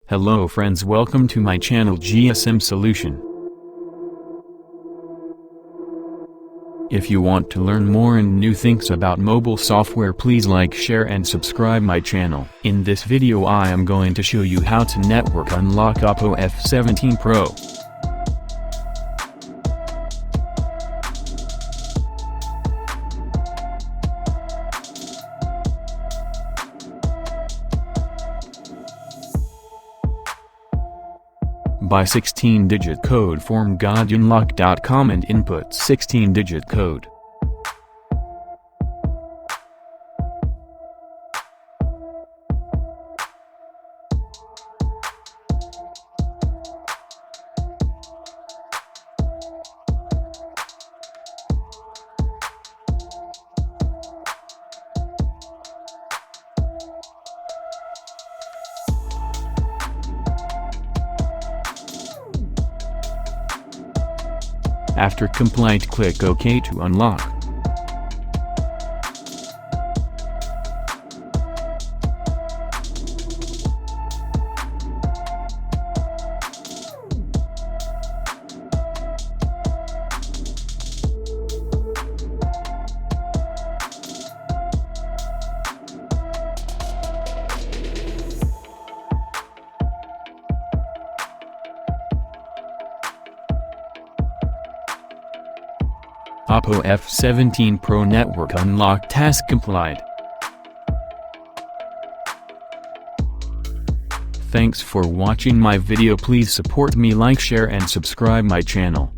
Hello friends, welcome to my channel GSM Solution. If you want to learn more and new things about mobile software, please like, share and subscribe my channel. In this video I am going to show you how to network unlock Oppo F17 Pro. By 16-digit code form godunlock.com and input 16-digit code. After complete, click OK to unlock. Oppo F17 Pro network unlock task complied. Thanks for watching my video. Please support me, like, share and subscribe my channel.